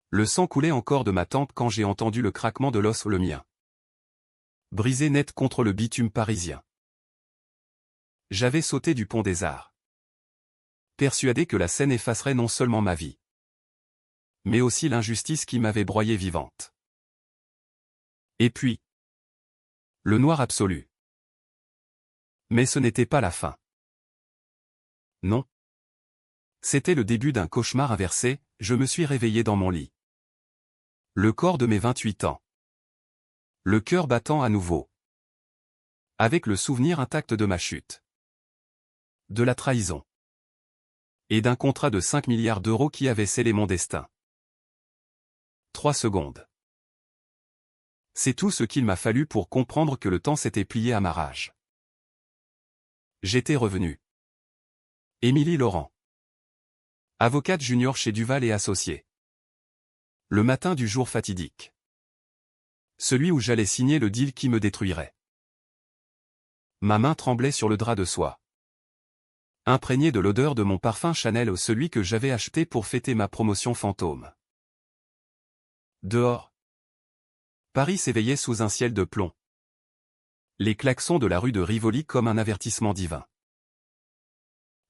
Le sang coulait encore de ma tempe quand j'ai entendu le craquement de l'os le mien, brisé net contre le bitume parisien. J'avais sauté du pont des Arts, persuadé que la scène effacerait non seulement ma vie, mais aussi l'injustice qui m'avait broyée vivante. Et puis, le noir absolu. Mais ce n'était pas la fin. Non. C'était le début d'un cauchemar inversé. Je me suis réveillé dans mon lit. Le corps de mes 28 ans. Le cœur battant à nouveau. Avec le souvenir intact de ma chute. De la trahison. Et d'un contrat de 5 milliards d'euros qui avait scellé mon destin. 3 secondes. C'est tout ce qu'il m'a fallu pour comprendre que le temps s'était plié à ma rage. J'étais revenu. Émilie Laurent. Avocate junior chez Duval et Associés. Le matin du jour fatidique. Celui où j'allais signer le deal qui me détruirait. Ma main tremblait sur le drap de soie, imprégné de l'odeur de mon parfum Chanel, celui que j'avais acheté pour fêter ma promotion fantôme. Dehors, Paris s'éveillait sous un ciel de plomb. Les klaxons de la rue de Rivoli comme un avertissement divin.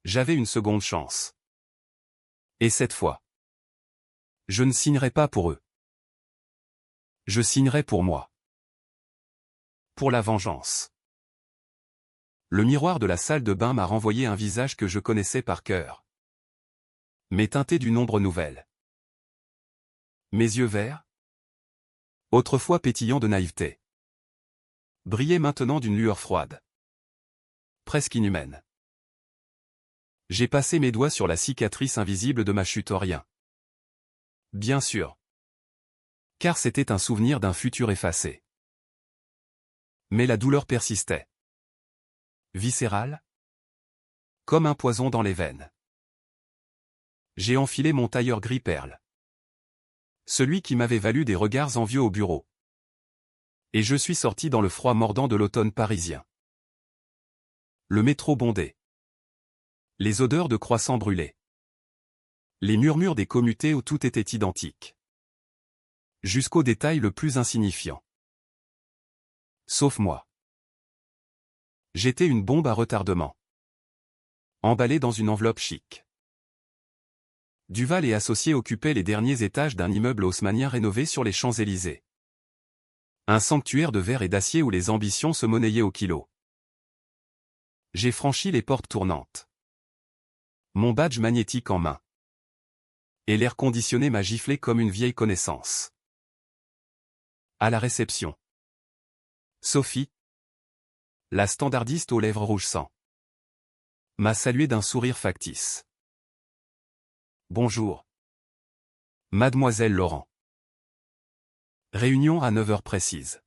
J'avais une seconde chance. Et cette fois, je ne signerai pas pour eux. Je signerai pour moi. Pour la vengeance. Le miroir de la salle de bain m'a renvoyé un visage que je connaissais par cœur, mais teinté d'une ombre nouvelle. Mes yeux verts, autrefois pétillants de naïveté, brillaient maintenant d'une lueur froide, presque inhumaine. J'ai passé mes doigts sur la cicatrice invisible de ma chute, rien. Bien sûr. Car c'était un souvenir d'un futur effacé. Mais la douleur persistait. Viscérale, comme un poison dans les veines. J'ai enfilé mon tailleur gris perle, celui qui m'avait valu des regards envieux au bureau. Et je suis sorti dans le froid mordant de l'automne parisien. Le métro bondé. Les odeurs de croissants brûlés. Les murmures des commutés où tout était identique. Jusqu'au détail le plus insignifiant. Sauf moi. J'étais une bombe à retardement. Emballée dans une enveloppe chic. Duval et Associés occupaient les derniers étages d'un immeuble haussmannien rénové sur les Champs-Élysées. Un sanctuaire de verre et d'acier où les ambitions se monnayaient au kilo. J'ai franchi les portes tournantes. Mon badge magnétique en main. Et l'air conditionné m'a giflé comme une vieille connaissance. À la réception. Sophie, la standardiste aux lèvres rouges sang, m'a salué d'un sourire factice. Bonjour. Mademoiselle Laurent. Réunion à 9 heures précises.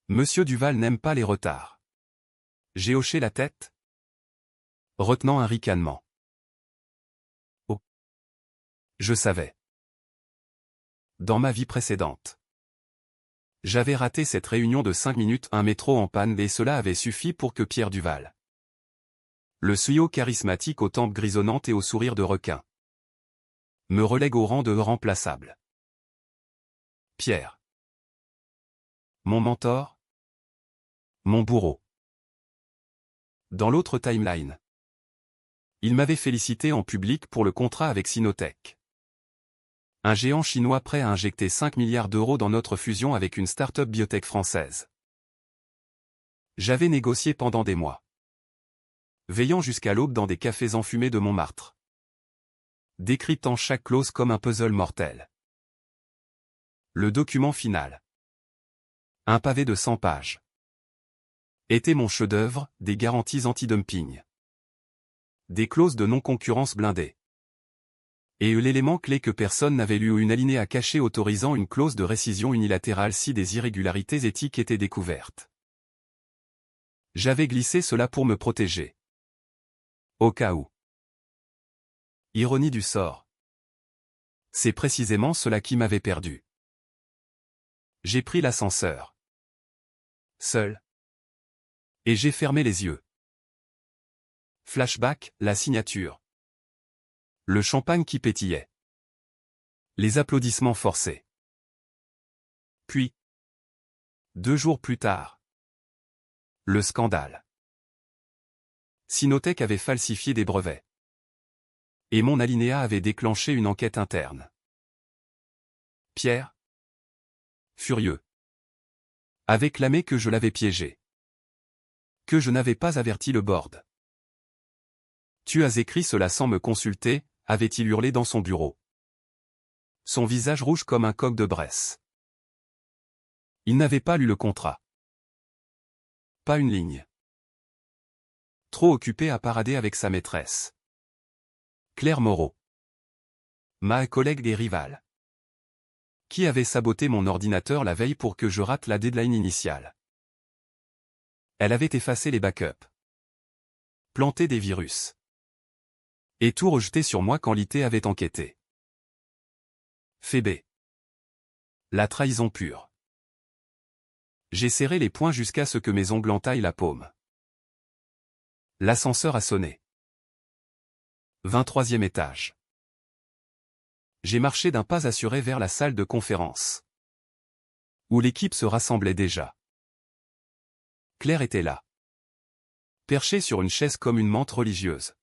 Monsieur Duval n'aime pas les retards. J'ai hoché la tête, retenant un ricanement. Oh. Je savais. Dans ma vie précédente, j'avais raté cette réunion de 5 minutes, un métro en panne, et cela avait suffi pour que Pierre Duval, le CEO charismatique aux tempes grisonnantes et au sourire de requin, me relègue au rang de remplaçable. Pierre. Mon mentor. Mon bourreau. Dans l'autre timeline, il m'avait félicité en public pour le contrat avec Sinotech. Un géant chinois prêt à injecter 5 milliards d'euros dans notre fusion avec une start-up biotech française. J'avais négocié pendant des mois, veillant jusqu'à l'aube dans des cafés enfumés de Montmartre, décryptant chaque clause comme un puzzle mortel. Le document final, un pavé de 100 pages, était mon chef-d'œuvre, des garanties anti-dumping, des clauses de non-concurrence blindées, et l'élément clé que personne n'avait lu, ou une alinéa cachée autorisant une clause de rescission unilatérale si des irrégularités éthiques étaient découvertes. J'avais glissé cela pour me protéger. Au cas où. Ironie du sort. C'est précisément cela qui m'avait perdu. J'ai pris l'ascenseur. Seul. Et j'ai fermé les yeux. Flashback, la signature. Le champagne qui pétillait. Les applaudissements forcés. Puis, 2 jours plus tard, le scandale. Sinotech avait falsifié des brevets. Et mon alinéa avait déclenché une enquête interne. Pierre, furieux, avait clamé que je l'avais piégé. Que je n'avais pas averti le board. Tu as écrit cela sans me consulter, avait-il hurlé dans son bureau. Son visage rouge comme un coq de Bresse. Il n'avait pas lu le contrat. Pas une ligne. Trop occupé à parader avec sa maîtresse. Claire Moreau. Ma collègue et rivale. Qui avait saboté mon ordinateur la veille pour que je rate la deadline initiale. Elle avait effacé les backups. Planté des virus. Et tout rejeté sur moi quand l'IT avait enquêté. Phébé. La trahison pure. J'ai serré les poings jusqu'à ce que mes ongles entaillent la paume. L'ascenseur a sonné. 23e étage. J'ai marché d'un pas assuré vers la salle de conférence. Où l'équipe se rassemblait déjà. Claire était là. Perchée sur une chaise comme une menthe religieuse.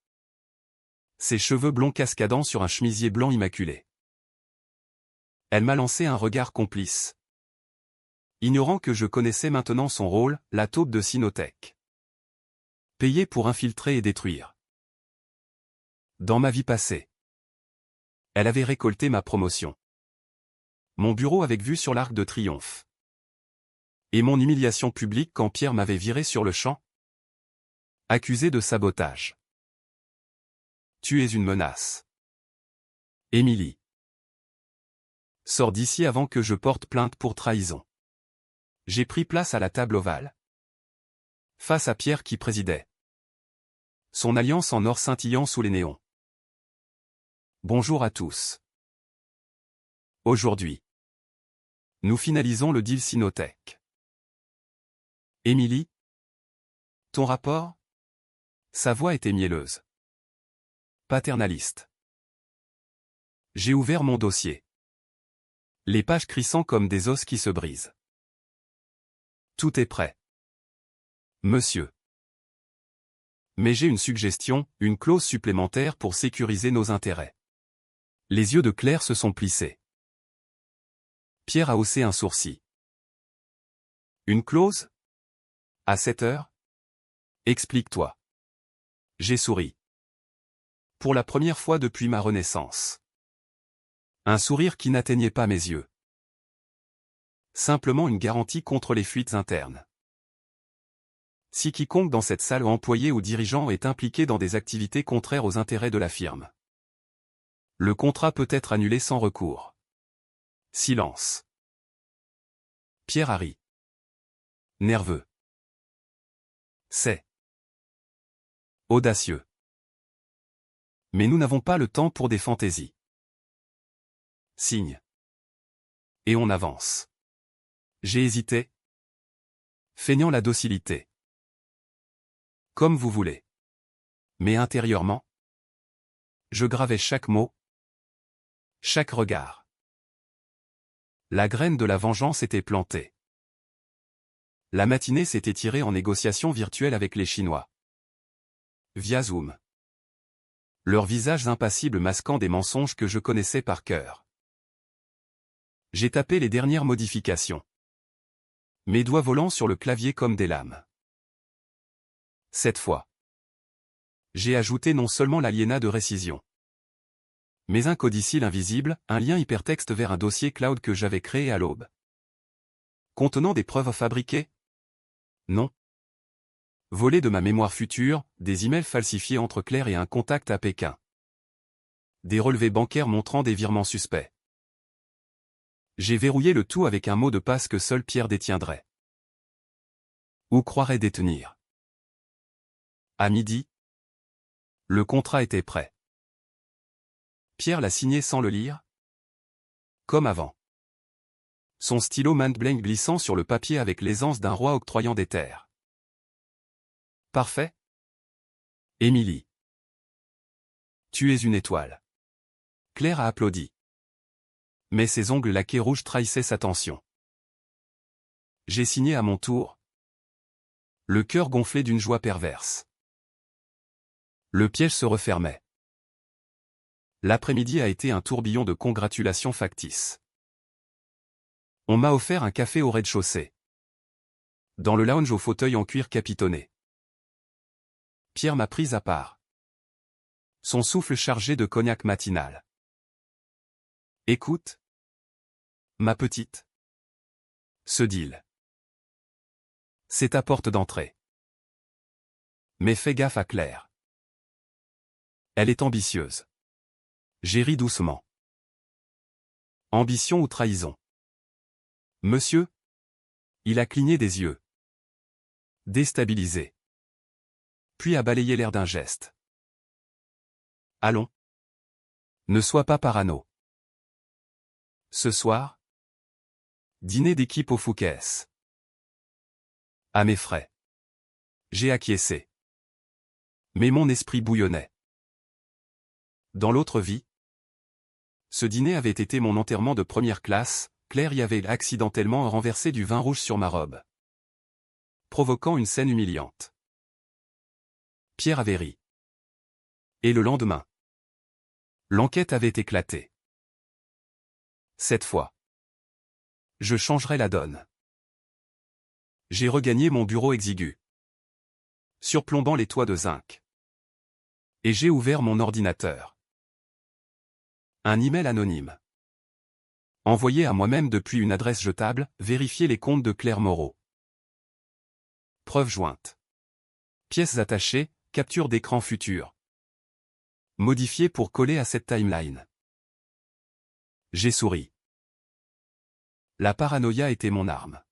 Ses cheveux blonds cascadant sur un chemisier blanc immaculé. Elle m'a lancé un regard complice. Ignorant que je connaissais maintenant son rôle, la taupe de Sinotech. Payée pour infiltrer et détruire. Dans ma vie passée. Elle avait récolté ma promotion. Mon bureau avec vue sur l'Arc de Triomphe. Et mon humiliation publique quand Pierre m'avait viré sur le champ. Accusé de sabotage. Tu es une menace. Émilie. Sors d'ici avant que je porte plainte pour trahison. J'ai pris place à la table ovale. Face à Pierre qui présidait. Son alliance en or scintillant sous les néons. Bonjour à tous. Aujourd'hui, nous finalisons le deal Sinotech. Émilie, ton rapport? Sa voix était mielleuse. Paternaliste. J'ai ouvert mon dossier. Les pages crissant comme des os qui se brisent. Tout est prêt. Monsieur. Mais j'ai une suggestion, une clause supplémentaire pour sécuriser nos intérêts. Les yeux de Claire se sont plissés. Pierre a haussé un sourcil. Une clause? À 7 heures? Explique-toi. J'ai souri. Pour la première fois depuis ma renaissance. Un sourire qui n'atteignait pas mes yeux. Simplement une garantie contre les fuites internes. Si quiconque dans cette salle employé ou dirigeant est impliqué dans des activités contraires aux intérêts de la firme. Le contrat peut être annulé sans recours. Silence. Pierre a ri. Nerveux. C'est audacieux. Mais nous n'avons pas le temps pour des fantaisies. Signe. Et on avance. J'ai hésité. Feignant la docilité. Comme vous voulez. Mais intérieurement, je gravais chaque mot, chaque regard. La graine de la vengeance était plantée. La matinée s'était étirée en négociations virtuelles avec les Chinois. Via Zoom. Leurs visages impassibles masquant des mensonges que je connaissais par cœur. J'ai tapé les dernières modifications. Mes doigts volant sur le clavier comme des lames. Cette fois, j'ai ajouté non seulement l'alinéa de récision, mais un codicile invisible, un lien hypertexte vers un dossier cloud que j'avais créé à l'aube. Contenant des preuves fabriquées? Non. Volées de ma mémoire future, des emails falsifiés entre Claire et un contact à Pékin. Des relevés bancaires montrant des virements suspects. J'ai verrouillé le tout avec un mot de passe que seul Pierre détiendrait. Ou croirait détenir. À midi, le contrat était prêt. Pierre l'a signé sans le lire. Comme avant. Son stylo main-blank glissant sur le papier avec l'aisance d'un roi octroyant des terres. Parfait. Émilie. Tu es une étoile. Claire a applaudi. Mais ses ongles laqués rouges trahissaient sa tension. J'ai signé à mon tour. Le cœur gonflé d'une joie perverse. Le piège se refermait. L'après-midi a été un tourbillon de congratulations factices. On m'a offert un café au rez-de-chaussée. Dans le lounge au fauteuil en cuir capitonné. Pierre m'a prise à part. Son souffle chargé de cognac matinal. Écoute. Ma petite. Se dit-il. C'est ta porte d'entrée. Mais fais gaffe à Claire. Elle est ambitieuse. J'ai ri doucement. Ambition ou trahison? Monsieur? Il a cligné des yeux. Déstabilisé. Puis a balayé l'air d'un geste. Allons. Ne sois pas parano. Ce soir? Dîner d'équipe au Fouquet's. À mes frais. J'ai acquiescé. Mais mon esprit bouillonnait. Dans l'autre vie, ce dîner avait été mon enterrement de première classe, Claire y avait accidentellement renversé du vin rouge sur ma robe, provoquant une scène humiliante. Pierre avait ri. Et le lendemain, l'enquête avait éclaté. Cette fois, je changerai la donne. J'ai regagné mon bureau exigu, surplombant les toits de zinc. Et j'ai ouvert mon ordinateur. Un email anonyme. Envoyé à moi-même depuis une adresse jetable, vérifier les comptes de Claire Moreau. Preuve jointe. Pièces attachées, capture d'écran future. Modifié pour coller à cette timeline. J'ai souri. La paranoïa était mon arme.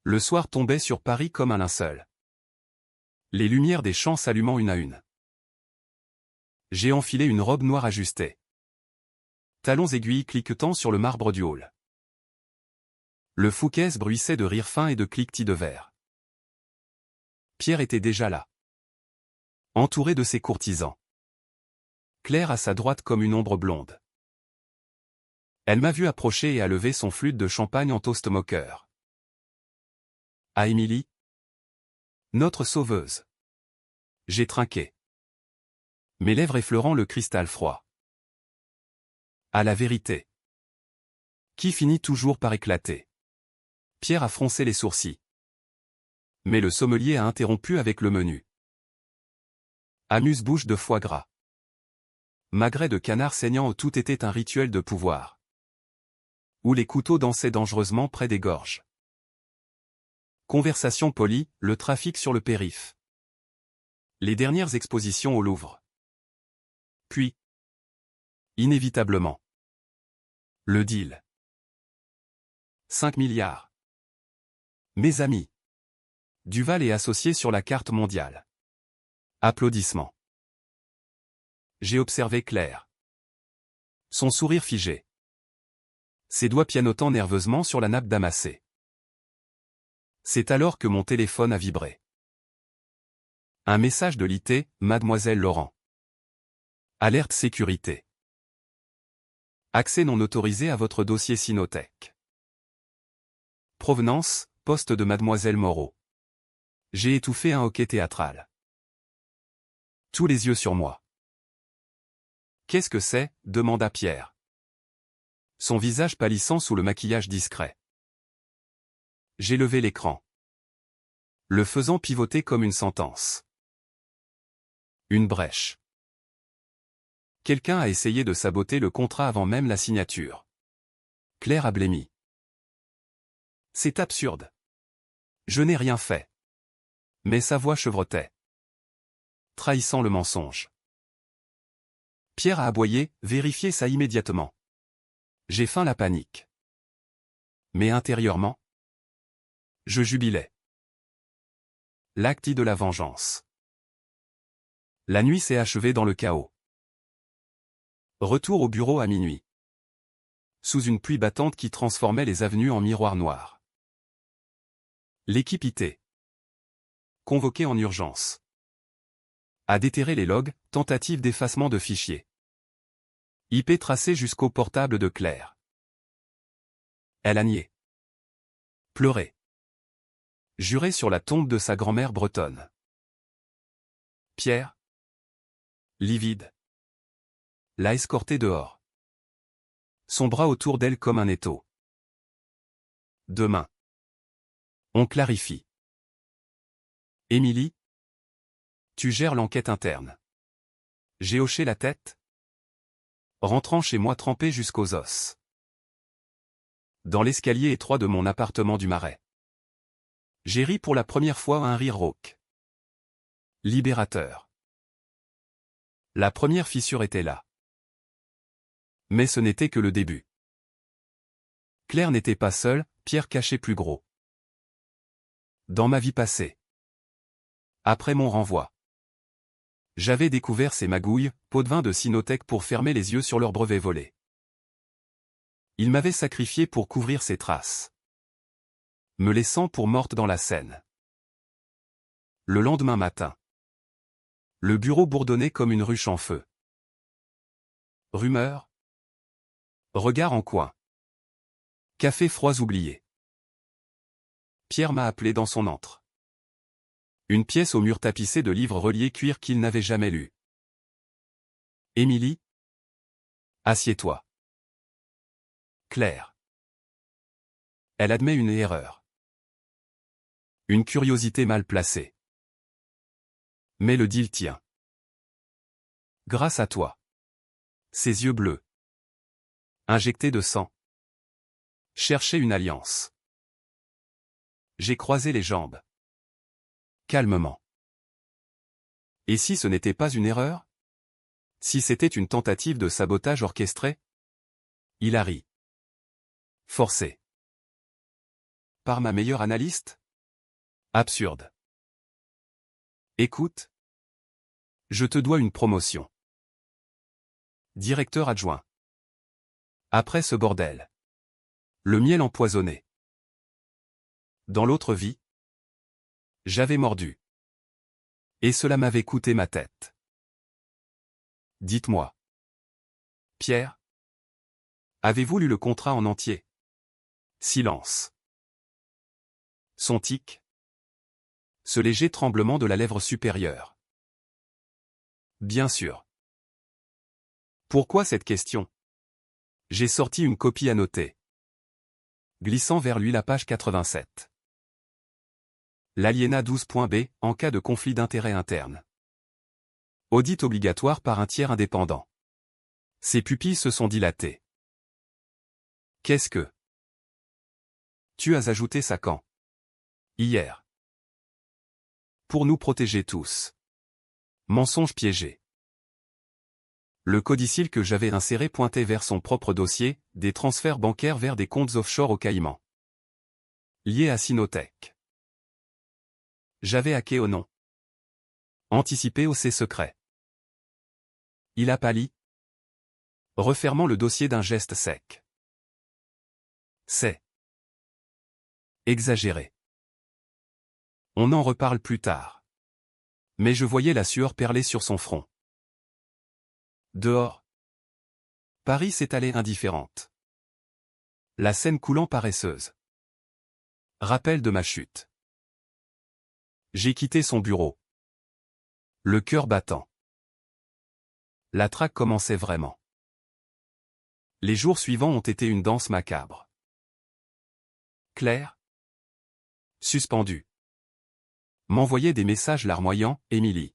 Le soir tombait sur Paris comme un linceul. Les lumières des champs s'allumant une à une. J'ai enfilé une robe noire ajustée. Talons aiguilles cliquetant sur le marbre du hall. Le Fouquet's bruissait de rire fin et de cliquetis de verre. Pierre était déjà là. Entouré de ses courtisans. Claire à sa droite comme une ombre blonde. Elle m'a vu approcher et a levé son flûte de champagne en toast moqueur. À Émilie. Notre sauveuse. J'ai trinqué. Mes lèvres effleurant le cristal froid. À la vérité. Qui finit toujours par éclater. Pierre a froncé les sourcils. Mais le sommelier a interrompu avec le menu. Amuse-bouche de foie gras. Magret de canard saignant où tout était un rituel de pouvoir. Où les couteaux dansaient dangereusement près des gorges. Conversation polie, le trafic sur le périph'. Les dernières expositions au Louvre. Puis, inévitablement, le deal. 5 milliards. Mes amis. Duval est associé sur la carte mondiale. Applaudissements. J'ai observé Claire. Son sourire figé. Ses doigts pianotant nerveusement sur la nappe damassée. C'est alors que mon téléphone a vibré. Un message de l'IT, Mademoiselle Laurent. Alerte sécurité. Accès non autorisé à votre dossier Sinotech. Provenance, poste de Mademoiselle Moreau. J'ai étouffé un hoquet théâtral. Tous les yeux sur moi. Qu'est-ce que c'est? Demanda Pierre. Son visage pâlissant sous le maquillage discret. J'ai levé l'écran. Le faisant pivoter comme une sentence. Une brèche. Quelqu'un a essayé de saboter le contrat avant même la signature. Claire a blêmi. C'est absurde. Je n'ai rien fait. Mais sa voix chevrotait. Trahissant le mensonge. Pierre a aboyé, vérifié ça immédiatement. J'ai feint la panique. Mais intérieurement, je jubilais. L'acte de la vengeance. La nuit s'est achevée dans le chaos. Retour au bureau à minuit. Sous une pluie battante qui transformait les avenues en miroirs noirs. L'équipe IT. Convoquée en urgence. A déterré les logs, tentative d'effacement de fichiers. IP tracé jusqu'au portable de Claire. Elle a nié. Pleuré. Juré sur la tombe de sa grand-mère bretonne. Pierre, livide, l'a escortée dehors. Son bras autour d'elle comme un étau. Demain. On clarifie. Émilie, tu gères l'enquête interne. J'ai hoché la tête, rentrant chez moi trempé jusqu'aux os. Dans l'escalier étroit de mon appartement du Marais. J'ai ri pour la première fois un rire rauque. Libérateur. La première fissure était là. Mais ce n'était que le début. Claire n'était pas seule, Pierre cachait plus gros. Dans ma vie passée. Après mon renvoi. J'avais découvert ces magouilles, pots de vin de Sinotech pour fermer les yeux sur leurs brevets volés. Il m'avait sacrifié pour couvrir ses traces. Me laissant pour morte dans la Seine. Le lendemain matin. Le bureau bourdonnait comme une ruche en feu. Rumeurs. Regard en coin. Café froids oubliés. Pierre m'a appelé dans son antre. Une pièce au mur tapissé de livres reliés cuir qu'il n'avait jamais lus. Émilie. Assieds-toi. Claire. Elle admet une erreur. Une curiosité mal placée. Mais le deal tient. Grâce à toi. Ses yeux bleus. Injectés de sang. Chercher une alliance. J'ai croisé les jambes. Calmement. Et si ce n'était pas une erreur? Si c'était une tentative de sabotage orchestrée? Il a ri. Forcé. Par ma meilleure analyste? Absurde. Écoute. Je te dois une promotion. Directeur adjoint. Après ce bordel. Le miel empoisonné. Dans l'autre vie. J'avais mordu. Et cela m'avait coûté ma tête. Dites-moi. Pierre. Avez-vous lu le contrat en entier? Silence. Son tic. Ce léger tremblement de la lèvre supérieure. Bien sûr. Pourquoi cette question? J'ai sorti une copie annotée. Glissant vers lui la page 87. L'alinéa 12.b, en cas de conflit d'intérêts interne. Audit obligatoire par un tiers indépendant. Ses pupilles se sont dilatées. Qu'est-ce que? Tu as ajouté ça quand? Hier. Pour nous protéger tous. Mensonge piégé. Le codicile que j'avais inséré pointait vers son propre dossier, des transferts bancaires vers des comptes offshore aux Caïmans. Liés à Sinotech. J'avais hacké au nom. Anticipé au C secret. Il a pâli. Refermant le dossier d'un geste sec. C'est exagéré. On en reparle plus tard. Mais je voyais la sueur perler sur son front. Dehors. Paris s'étalait indifférente. La Seine coulant paresseuse. Rappel de ma chute. J'ai quitté son bureau. Le cœur battant. La traque commençait vraiment. Les jours suivants ont été une danse macabre. Claire. Suspendue. M'envoyait des messages larmoyants, Émilie.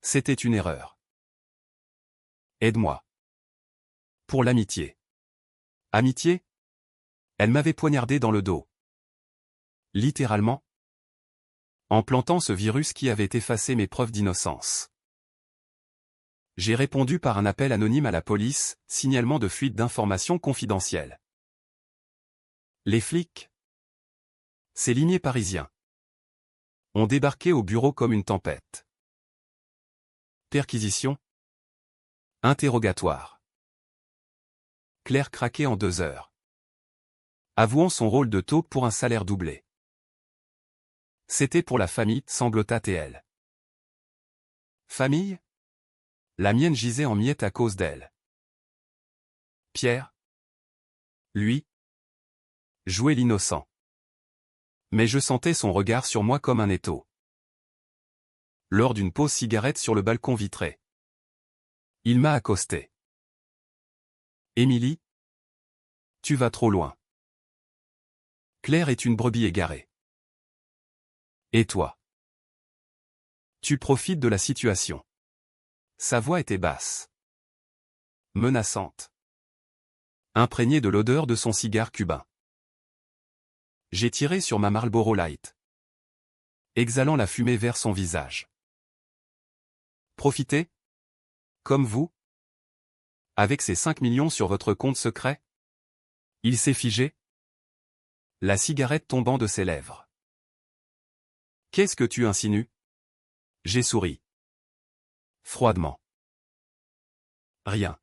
C'était une erreur. Aide-moi. Pour l'amitié. Amitié? Elle m'avait poignardé dans le dos. Littéralement. En plantant ce virus qui avait effacé mes preuves d'innocence. J'ai répondu par un appel anonyme à la police, signalement de fuite d'informations confidentielles. Les flics. Ces limiers parisiens. Ont débarqué au bureau comme une tempête. Perquisition. Interrogatoire. Claire craquait en 2 heures. Avouant son rôle de taupe pour un salaire doublé. C'était pour la famille, sanglota-t-elle. Famille? La mienne gisait en miettes à cause d'elle. Pierre, lui, jouait l'innocent. Mais je sentais son regard sur moi comme un étau. Lors d'une pause cigarette sur le balcon vitré, il m'a accosté. Émilie, tu vas trop loin. Claire est une brebis égarée. Et toi? Tu profites de la situation. Sa voix était basse, menaçante, imprégnée de l'odeur de son cigare cubain. J'ai tiré sur ma Marlboro Light, exhalant la fumée vers son visage. Profitez? Comme vous? Avec ces 5 millions sur votre compte secret? Il s'est figé, la cigarette tombant de ses lèvres. Qu'est-ce que tu insinues? J'ai souri. Froidement. Rien.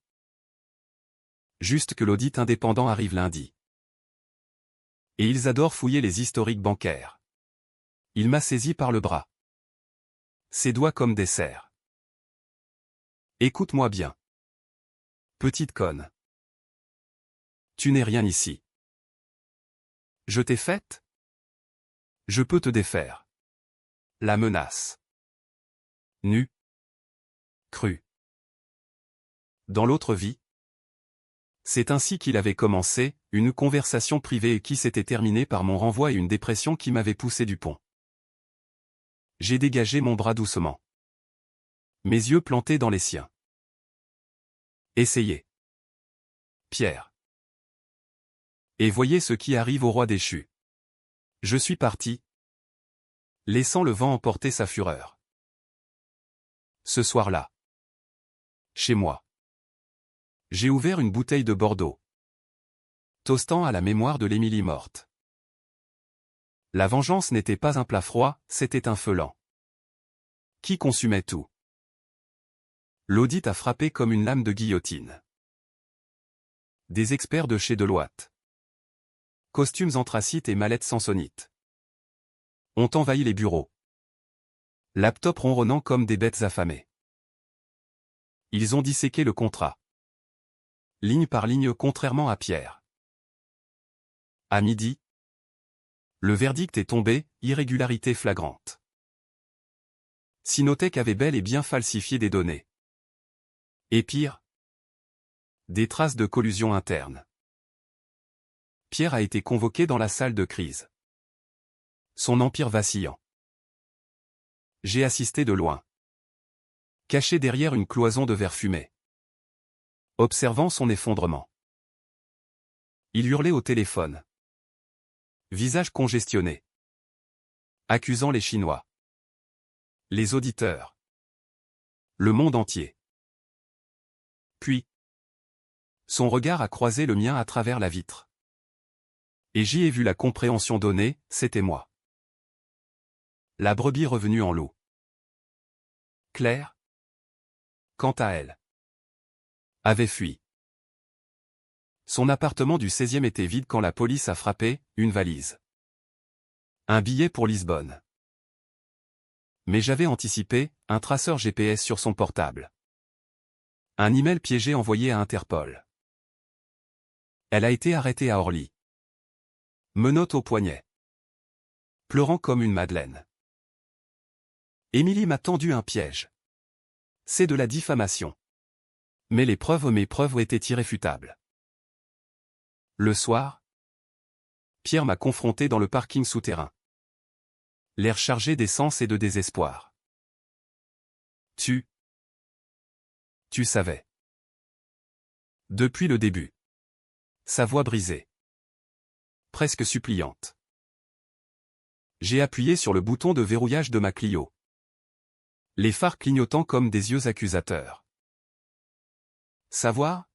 Juste que l'audit indépendant arrive lundi. Et ils adorent fouiller les historiques bancaires. Il m'a saisi par le bras. Ses doigts comme des serres. Écoute-moi bien. Petite conne. Tu n'es rien ici. Je t'ai faite? Je peux te défaire. La menace. Nu. Cru. Dans l'autre vie. C'est ainsi qu'il avait commencé, une conversation privée et qui s'était terminée par mon renvoi et une dépression qui m'avait poussé du pont. J'ai dégagé mon bras doucement. Mes yeux plantés dans les siens. Essayez. Pierre. Et voyez ce qui arrive au roi déchu. Je suis parti, laissant le vent emporter sa fureur. Ce soir-là, chez moi, j'ai ouvert une bouteille de Bordeaux, toastant à la mémoire de l'Émilie morte. La vengeance n'était pas un plat froid, c'était un feu lent, qui consumait tout. L'audit a frappé comme une lame de guillotine. Des experts de chez Deloitte, costumes anthracites et mallettes sansonites, ont envahi les bureaux. Laptop ronronnant comme des bêtes affamées. Ils ont disséqué le contrat. Ligne par ligne contrairement à Pierre. À midi, le verdict est tombé, irrégularité flagrante. Sinotech avait bel et bien falsifié des données. Et pire, des traces de collusion interne. Pierre a été convoqué dans la salle de crise. Son empire vacillant. J'ai assisté de loin. Caché derrière une cloison de verre fumé. Observant son effondrement. Il hurlait au téléphone. Visage congestionné. Accusant les Chinois. Les auditeurs. Le monde entier. Puis, son regard a croisé le mien à travers la vitre. Et j'y ai vu la compréhension donnée, c'était moi. La brebis revenue en loup. Claire, quant à elle, avait fui. Son appartement du 16e était vide quand la police a frappé, une valise. Un billet pour Lisbonne. Mais j'avais anticipé, un traceur GPS sur son portable. Un email piégé envoyé à Interpol. Elle a été arrêtée à Orly. Menottes au poignet. Pleurant comme une madeleine. Émilie m'a tendu un piège. C'est de la diffamation. Mais mes preuves étaient irréfutables. Le soir, Pierre m'a confronté dans le parking souterrain. L'air chargé d'essence et de désespoir. Tu savais. Depuis le début. Sa voix brisée. Presque suppliante. J'ai appuyé sur le bouton de verrouillage de ma Clio. Les phares clignotant comme des yeux accusateurs. Savoir?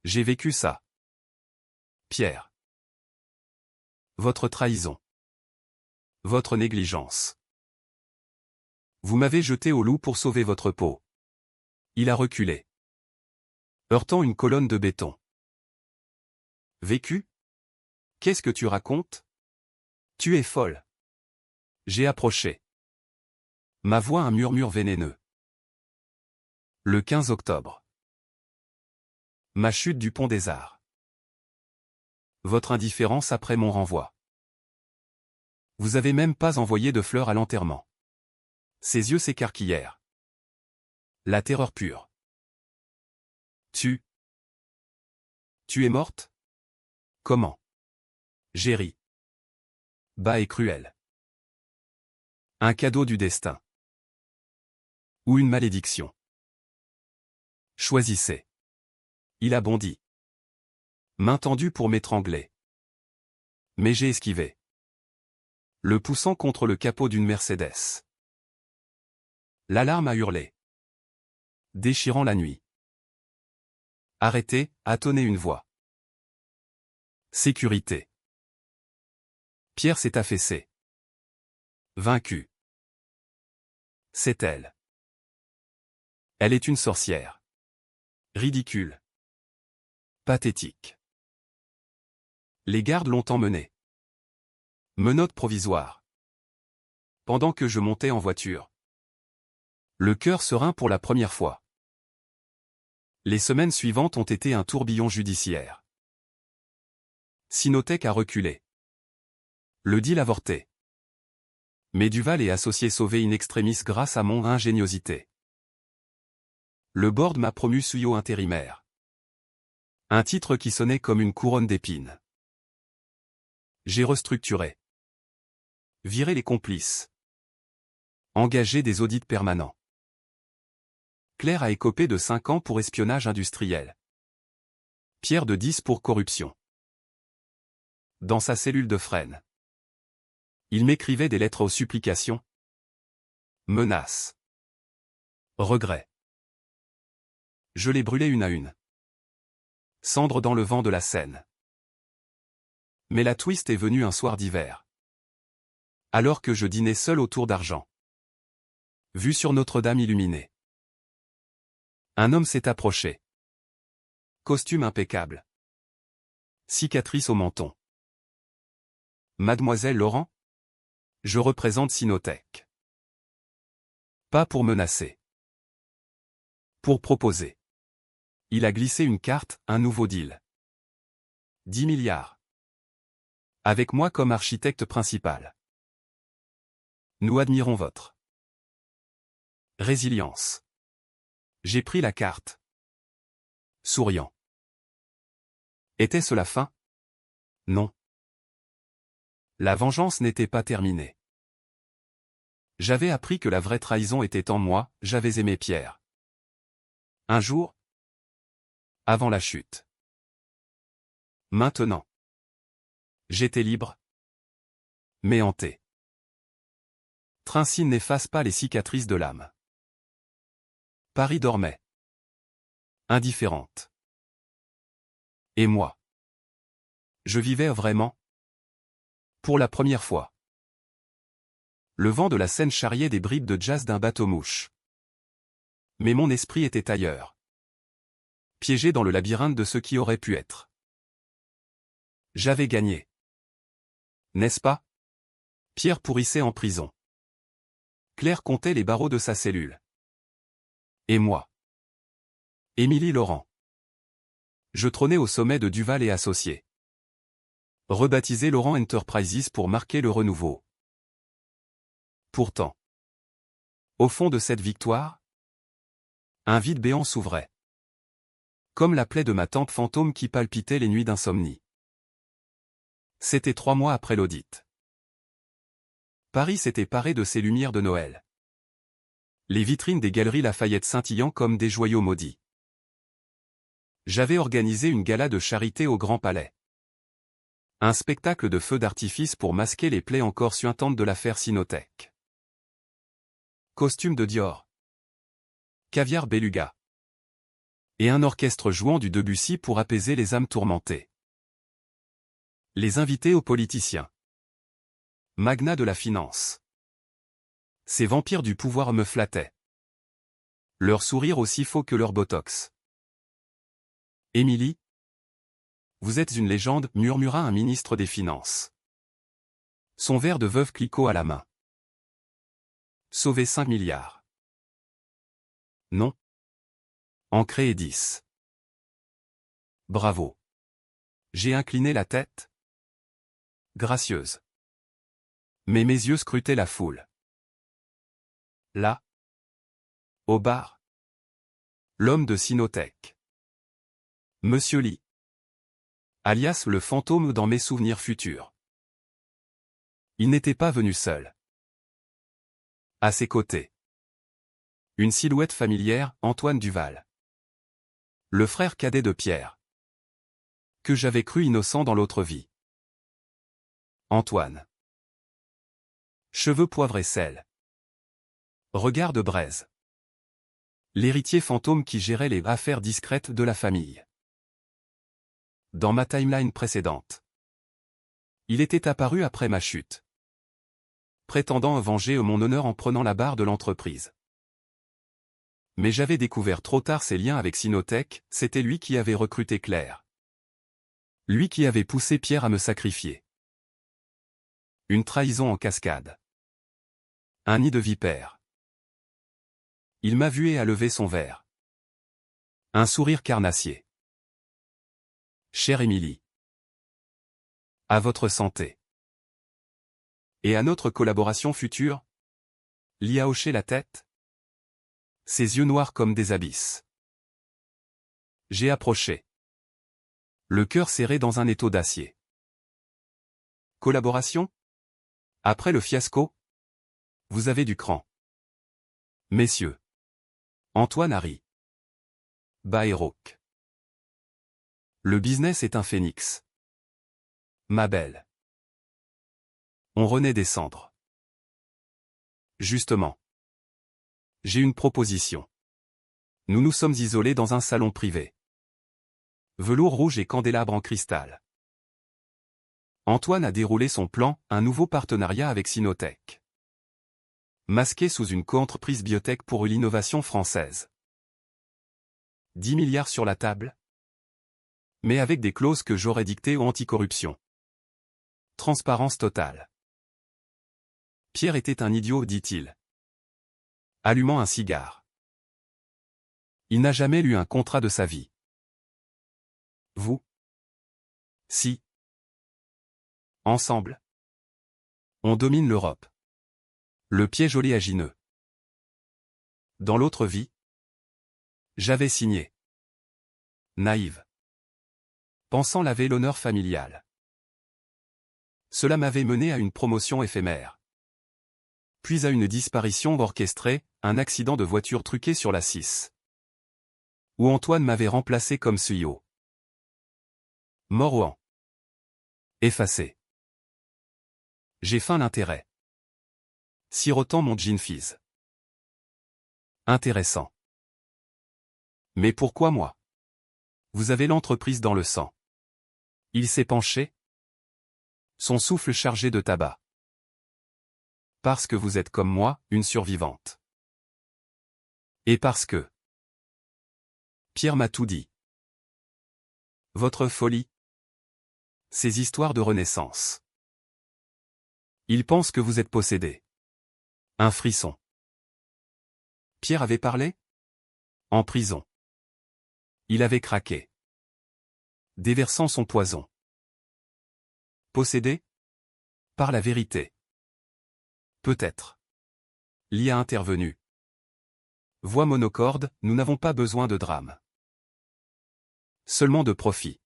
J'ai vécu ça. Pierre. Votre trahison. Votre négligence. Vous m'avez jeté au loup pour sauver votre peau. Il a reculé. Heurtant une colonne de béton. Vécu? Qu'est-ce que tu racontes? Tu es folle. J'ai approché. Ma voix un murmure vénéneux. Le 15 octobre. Ma chute du pont des Arts. Votre indifférence après mon renvoi. Vous avez même pas envoyé de fleurs à l'enterrement. Ses yeux s'écarquillèrent. La terreur pure. Tu es morte? Comment? J'ai ri. Bas et cruel. Un cadeau du destin. Ou une malédiction. Choisissez. Il a bondi. Main tendue pour m'étrangler. Mais j'ai esquivé. Le poussant contre le capot d'une Mercedes. L'alarme a hurlé. Déchirant la nuit. Arrêtez, a tonné une voix. Sécurité. Pierre s'est affaissé. Vaincu. C'est elle. Elle est une sorcière. Ridicule. Pathétique. Les gardes l'ont emmenée. Menottes provisoires. Pendant que je montais en voiture. Le cœur serein pour la première fois. Les semaines suivantes ont été un tourbillon judiciaire. Sinotech a reculé. Le deal avorté. Mais Duval et associés sauvés in extremis grâce à mon ingéniosité. Le board m'a promu CEO intérimaire. Un titre qui sonnait comme une couronne d'épines. J'ai restructuré. Viré les complices. Engagé des audits permanents. Claire a écopé de 5 ans pour espionnage industriel. Pierre de 10 pour corruption. Dans sa cellule de Fresnes. Il m'écrivait des lettres aux supplications. Menaces. Regrets. Je les brûlais une à une. Cendres dans le vent de la Seine. Mais la twist est venue un soir d'hiver. Alors que je dînais seul autour d'argent. Vue sur Notre-Dame illuminée. Un homme s'est approché. Costume impeccable. Cicatrice au menton. Mademoiselle Laurent? Je représente Sinotech. Pas pour menacer. Pour proposer. Il a glissé une carte, un nouveau deal. 10 milliards. Avec moi comme architecte principal. Nous admirons votre résilience. J'ai pris la carte. Souriant. Était-ce la fin? Non. La vengeance n'était pas terminée. J'avais appris que la vraie trahison était en moi, j'avais aimé Pierre. Un jour, avant la chute. Maintenant. J'étais libre. Mais hanté. Trincy n'efface pas les cicatrices de l'âme. Paris dormait. Indifférente. Et moi. Je vivais vraiment. Pour la première fois. Le vent de la Seine charriait des bribes de jazz d'un bateau-mouche. Mais mon esprit était ailleurs. Piégé dans le labyrinthe de ce qui aurait pu être. J'avais gagné. N'est-ce pas? Pierre pourrissait en prison. Claire comptait les barreaux de sa cellule. Et moi. Émilie Laurent. Je trônais au sommet de Duval et Associés. Rebaptisé Laurent Enterprises pour marquer le renouveau. Pourtant. Au fond de cette victoire, un vide béant s'ouvrait. Comme la plaie de ma tempe fantôme qui palpitait les nuits d'insomnie. C'était 3 mois après l'audit. Paris s'était paré de ses lumières de Noël. Les vitrines des galeries Lafayette scintillant comme des joyaux maudits. J'avais organisé une gala de charité au Grand Palais. Un spectacle de feux d'artifice pour masquer les plaies encore suintantes de l'affaire Sinotech. Costume de Dior. Caviar Beluga. Et un orchestre jouant du Debussy pour apaiser les âmes tourmentées. Les invités aux politiciens. Magnat de la finance. Ces vampires du pouvoir me flattaient. Leur sourire aussi faux que leur botox. Émilie? Vous êtes une légende, murmura un ministre des Finances. Son verre de veuve Clicquot à la main. Sauver 5 milliards. Non. En créer 10. Bravo. J'ai incliné la tête. Gracieuse. Mais mes yeux scrutaient la foule. Là. Au bar. L'homme de Cinothèque. Monsieur Lee. Alias le fantôme dans mes souvenirs futurs. Il n'était pas venu seul. À ses côtés. Une silhouette familière, Antoine Duval. Le frère cadet de Pierre. Que j'avais cru innocent dans l'autre vie. Antoine. Cheveux poivre et sel. Regard de braise. L'héritier fantôme qui gérait les affaires discrètes de la famille. Dans ma timeline précédente. Il était apparu après ma chute. Prétendant venger mon honneur en prenant la barre de l'entreprise. Mais j'avais découvert trop tard ses liens avec Cinothèque, c'était lui qui avait recruté Claire. Lui qui avait poussé Pierre à me sacrifier. Une trahison en cascade. Un nid de vipères. Il m'a vu et a levé son verre. Un sourire carnassier. Chère Émilie. À votre santé. Et à notre collaboration future? Lee a hoché la tête. Ses yeux noirs comme des abysses. J'ai approché. Le cœur serré dans un étau d'acier. Collaboration? Après le fiasco? Vous avez du cran. Messieurs. Antoine a ri. Bas et rauque. Le business est un phénix. Ma belle. On renaît des cendres. Justement. J'ai une proposition. Nous nous sommes isolés dans un salon privé. Velours rouge et candélabre en cristal. Antoine a déroulé son plan, un nouveau partenariat avec Cinothèque. Masqué sous une co-entreprise biotech pour l'innovation française. 10 milliards sur la table. Mais avec des clauses que j'aurais dictées aux anticorruption. Transparence totale. Pierre était un idiot, dit-il. Allumant un cigare. Il n'a jamais lu un contrat de sa vie. Vous? Si. Ensemble. On domine l'Europe. Le piège oléagineux. Dans l'autre vie. J'avais signé. Naïve. Pensant laver l'honneur familial. Cela m'avait mené à une promotion éphémère. Puis à une disparition orchestrée, un accident de voiture truqué sur la 6. Où Antoine m'avait remplacé comme CEO. Mort au an. Effacé. J'ai faim l'intérêt. Sirotant mon gin fizz. Intéressant. Mais pourquoi moi? Vous avez l'entreprise dans le sang. Il s'est penché. Son souffle chargé de tabac. Parce que vous êtes comme moi, une survivante. Et parce que... Pierre m'a tout dit. Votre folie. Ces histoires de renaissance. Il pense que vous êtes possédé. Un frisson. Pierre avait parlé? En prison. Il avait craqué. Déversant son poison. Possédé? Par la vérité. Peut-être. Lee a intervenu. Voix monocorde, nous n'avons pas besoin de drame. Seulement de profit.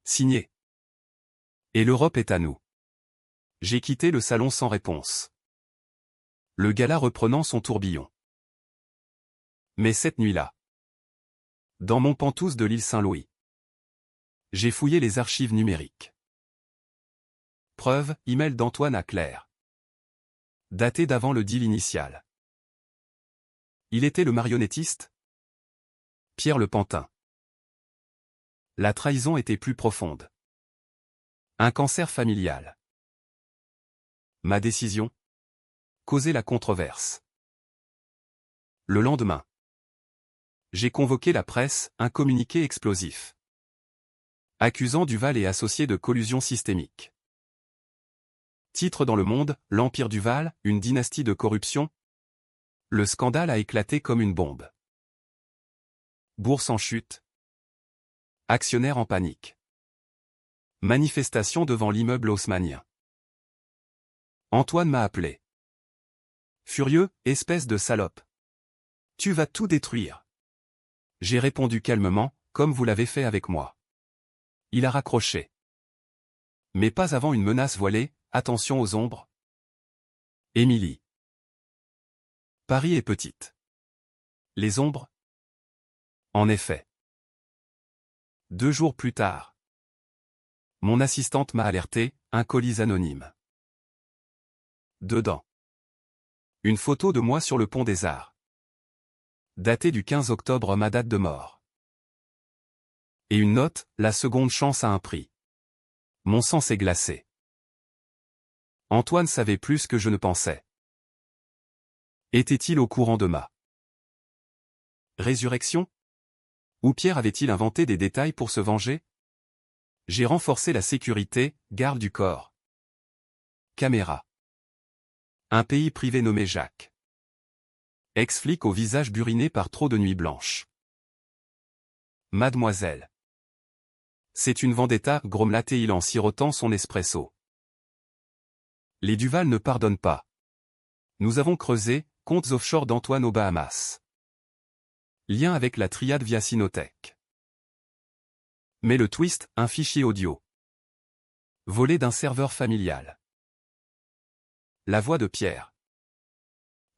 Signé. Et l'Europe est à nous. J'ai quitté le salon sans réponse. Le gala reprenant son tourbillon. Mais cette nuit-là. Dans mon Penthouse de l'île Saint-Louis. J'ai fouillé les archives numériques. Preuve, email d'Antoine à Claire. Daté d'avant le deal initial. Il était le marionnettiste? Pierre le pantin. La trahison était plus profonde. Un cancer familial. Ma décision? Causer la controverse. Le lendemain. J'ai convoqué la presse, un communiqué explosif. Accusant Duval et associés de collusion systémique. Titre dans Le Monde, l'Empire Duval, une dynastie de corruption. Le scandale a éclaté comme une bombe. Bourse en chute. Actionnaires en panique. Manifestation devant l'immeuble haussmannien. Antoine m'a appelé. Furieux, espèce de salope. Tu vas tout détruire. J'ai répondu calmement, comme vous l'avez fait avec moi. Il a raccroché. Mais pas avant une menace voilée, attention aux ombres. Émilie. Paris est petite. Les ombres? En effet. 2 jours plus tard. Mon assistante m'a alerté, un colis anonyme. Dedans. Une photo de moi sur le pont des Arts. Datée du 15 octobre, ma date de mort. Et une note, la seconde chance a un prix. Mon sang s'est glacé. Antoine savait plus que je ne pensais. Était-il au courant de ma résurrection? Ou Pierre avait-il inventé des détails pour se venger? J'ai renforcé la sécurité, garde du corps. Caméra. Un pays privé nommé Jacques. Ex-flic au visage buriné par trop de nuits blanches. Mademoiselle. C'est une vendetta, grommela-t-il en sirotant son espresso. Les Duval ne pardonnent pas. Nous avons creusé, comptes offshore d'Antoine aux Bahamas. Lien avec la triade via Sinotech. Mais le twist, un fichier audio. Volé d'un serveur familial. La voix de Pierre.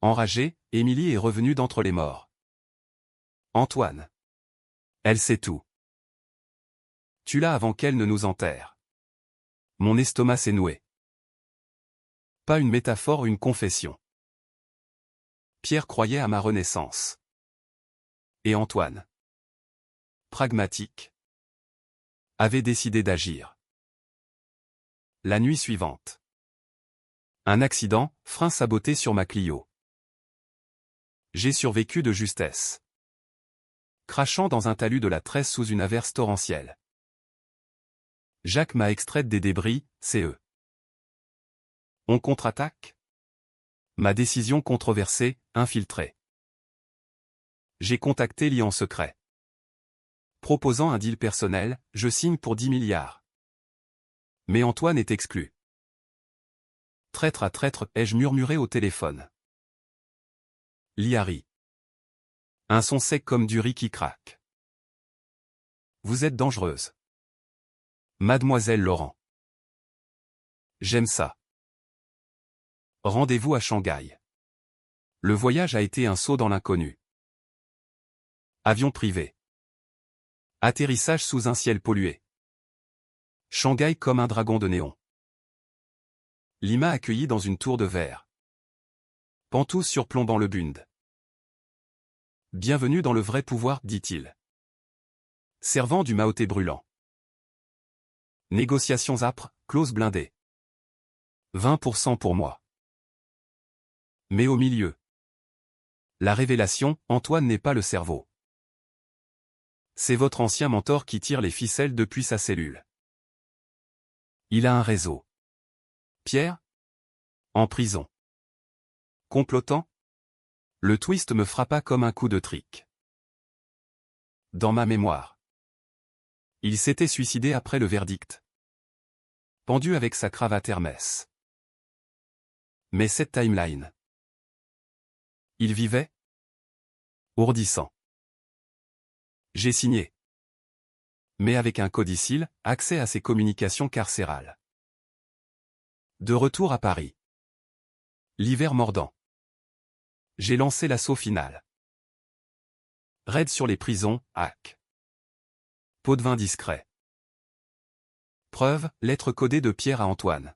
Enragée, Émilie est revenue d'entre les morts. Antoine. Elle sait tout. Tu l'as avant qu'elle ne nous enterre. Mon estomac s'est noué. Pas une métaphore, une confession. Pierre croyait à ma renaissance. Et Antoine, pragmatique, avait décidé d'agir. La nuit suivante. Un accident, frein saboté sur ma Clio. J'ai survécu de justesse. Crachant dans un talus de la Tresse sous une averse torrentielle. Jacques m'a extraite des débris, CE. On contre-attaque? Ma décision controversée, infiltrée. J'ai contacté Lee en secret. Proposant un deal personnel, je signe pour 10 milliards. Mais Antoine est exclu. Traître à traître, ai-je murmuré au téléphone. Lee a ri. Un son sec comme du riz qui craque. Vous êtes dangereuse. Mademoiselle Laurent. J'aime ça. Rendez-vous à Shanghai. Le voyage a été un saut dans l'inconnu. Avion privé. Atterrissage sous un ciel pollué. Shanghai comme un dragon de néon. Lima accueilli dans une tour de verre. Pantouse surplombant le Bund. Bienvenue dans le vrai pouvoir, dit-il. Servant du Mahoté brûlant. Négociations âpres, clause blindée. 20% pour moi. Mais au milieu. La révélation, Antoine n'est pas le cerveau. C'est votre ancien mentor qui tire les ficelles depuis sa cellule. Il a un réseau. Pierre? En prison. Complotant? Le twist me frappa comme un coup de trick. Dans ma mémoire. Il s'était suicidé après le verdict. Pendu avec sa cravate Hermès. Mais cette timeline. Il vivait? Ourdissant. J'ai signé. Mais avec un codicile, accès à ses communications carcérales. De retour à Paris. L'hiver mordant. J'ai lancé l'assaut final. Raid sur les prisons, hack. Pot de vin discret. Preuve, lettre codée de Pierre à Antoine.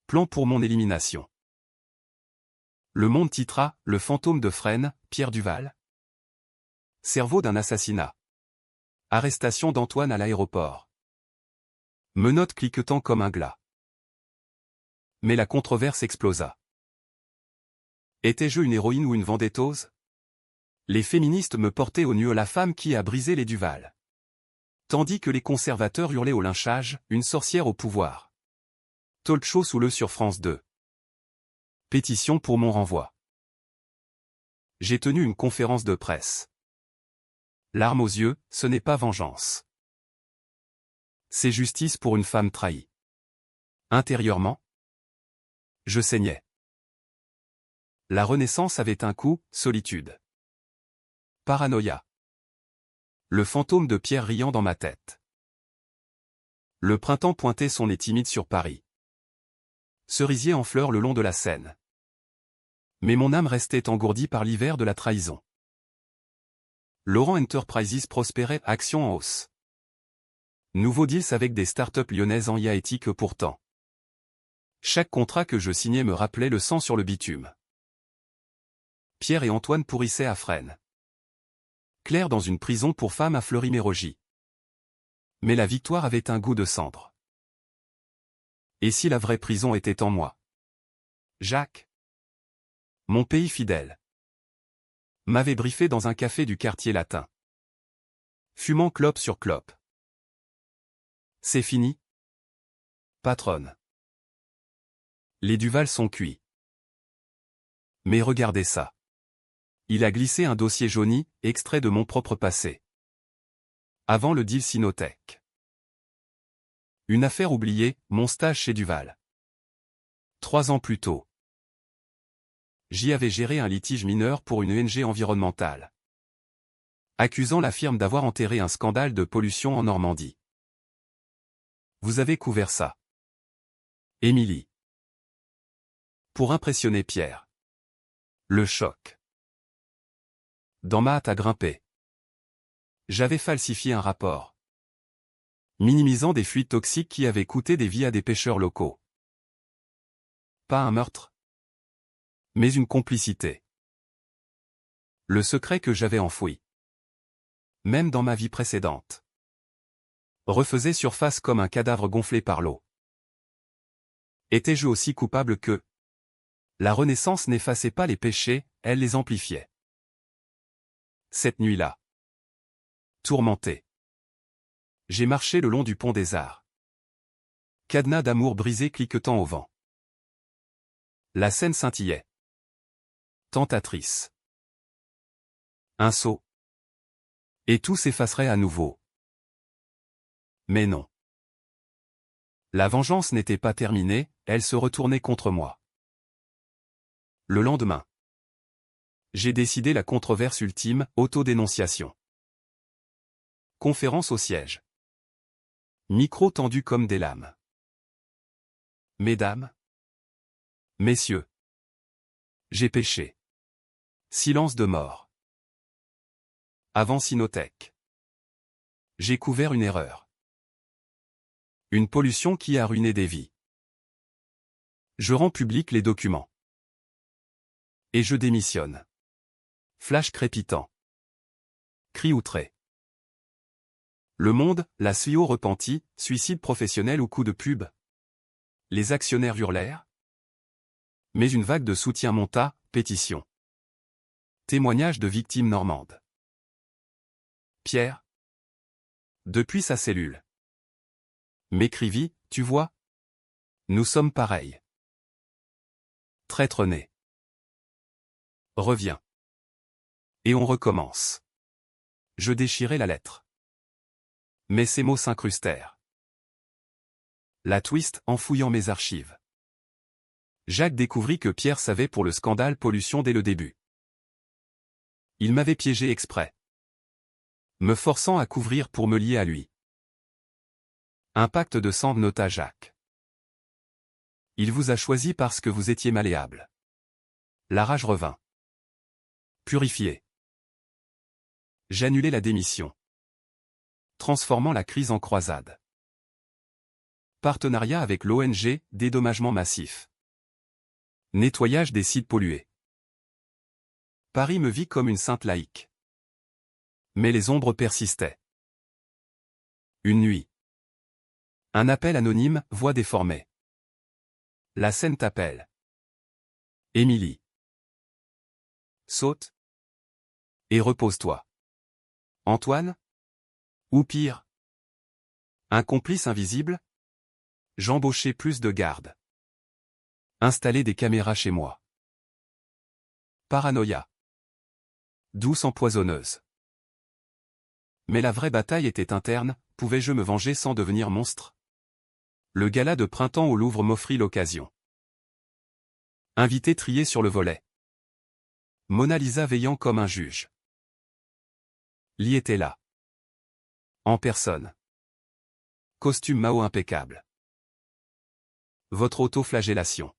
Plan pour mon élimination. Le Monde titra, le fantôme de Fresnes, Pierre Duval. Cerveau d'un assassinat. Arrestation d'Antoine à l'aéroport. Menottes cliquetant comme un glas. Mais la controverse explosa. Étais-je une héroïne ou une vendetteuse? Les féministes me portaient au nu la femme qui a brisé les Duval. Tandis que les conservateurs hurlaient au lynchage, une sorcière au pouvoir. Talk show sous le sur France 2. Pétition pour mon renvoi. J'ai tenu une conférence de presse. Larmes aux yeux, ce n'est pas vengeance. C'est justice pour une femme trahie. Intérieurement, je saignais. La renaissance avait un coup, solitude. Paranoïa. Le fantôme de Pierre riant dans ma tête. Le printemps pointait son nez timide sur Paris. Cerisier en fleurs le long de la Seine. Mais mon âme restait engourdie par l'hiver de la trahison. Laurent Enterprises prospérait, action en hausse. Nouveaux deals avec des startups lyonnaises en éthique pourtant. Chaque contrat que je signais me rappelait le sang sur le bitume. Pierre et Antoine pourrissaient à Fresnes. Claire dans une prison pour femmes à Fleury-Mérogis. Mais la victoire avait un goût de cendre. Et si la vraie prison était en moi? Jacques, mon pays fidèle, m'avait briefé dans un café du quartier latin. Fumant clope sur clope. C'est fini? Patronne. Les Duval sont cuits. Mais regardez ça. Il a glissé un dossier jauni, extrait de mon propre passé. Avant le deal Sinotech. Une affaire oubliée, mon stage chez Duval. 3 ans plus tôt. J'y avais géré un litige mineur pour une ONG environnementale. Accusant la firme d'avoir enterré un scandale de pollution en Normandie. Vous avez couvert ça. Émilie. Pour impressionner Pierre. Le choc. Dans ma hâte à grimper. J'avais falsifié un rapport. Minimisant des fuites toxiques qui avaient coûté des vies à des pêcheurs locaux. Pas un meurtre. Mais une complicité. Le secret que j'avais enfoui. Même dans ma vie précédente. Refaisait surface comme un cadavre gonflé par l'eau. Étais-je aussi coupable que... La Renaissance n'effaçait pas les péchés, elle les amplifiait. Cette nuit-là. Tourmenté. J'ai marché le long du pont des Arts. Cadenas d'amour brisé cliquetant au vent. La Seine scintillait. Tentatrice. Un saut. Et tout s'effacerait à nouveau. Mais non. La vengeance n'était pas terminée, elle se retournait contre moi. Le lendemain. J'ai décidé la controverse ultime, autodénonciation. Conférence au siège. Micro tendu comme des lames. Mesdames. Messieurs. J'ai péché. Silence de mort. Avant Sinotech. J'ai couvert une erreur. Une pollution qui a ruiné des vies. Je rends public les documents. Et je démissionne. Flash crépitant. Cri outré. Le Monde, la CEO repentie, suicide professionnel ou coup de pub. Les actionnaires hurlèrent. Mais une vague de soutien monta, pétition. Témoignage de victimes normandes. Pierre. Depuis sa cellule. M'écrivit, tu vois. Nous sommes pareils. Traître né. Reviens. Et on recommence. Je déchirai la lettre. Mais ces mots s'incrustèrent. La twist en fouillant mes archives. Jacques découvrit que Pierre savait pour le scandale pollution dès le début. Il m'avait piégé exprès. Me forçant à couvrir pour me lier à lui. Un pacte de sang, nota Jacques. Il vous a choisi parce que vous étiez malléable. La rage revint. Purifié. J'annulai la démission. Transformant la crise en croisade. Partenariat avec l'ONG, dédommagement massif. Nettoyage des sites pollués. Paris me vit comme une sainte laïque. Mais les ombres persistaient. Une nuit. Un appel anonyme, voix déformée. La Seine t'appelle. Émilie. Saute. Et repose-toi. Antoine? Ou pire? Un complice invisible? J'embauchais plus de gardes. Installer des caméras chez moi. Paranoïa. Douce empoisonneuse. Mais la vraie bataille était interne, Pouvais-je me venger sans devenir monstre? Le gala de printemps au Louvre m'offrit l'occasion. Invité trié sur le volet. Mona Lisa veillant comme un juge. Lee était là. En personne. Costume Mao impeccable. Votre autoflagellation.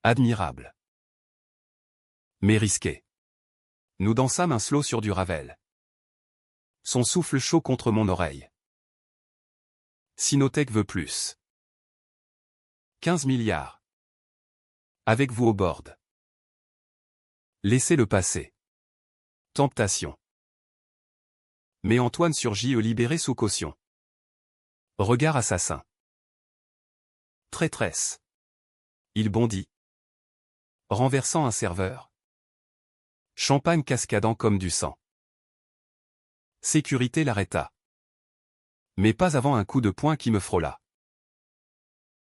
Admirable. Mais risqué. Nous dansâmes un slow sur du Ravel. Son souffle chaud contre mon oreille. Sinotech veut plus. 15 milliards. Avec vous au board. Laissez-le passer. Temptation. Mais Antoine surgit libéré sous caution. Regard assassin. Traîtresse. Il bondit. Renversant un serveur. Champagne cascadant comme du sang. Sécurité l'arrêta. Mais pas avant un coup de poing qui me frôla.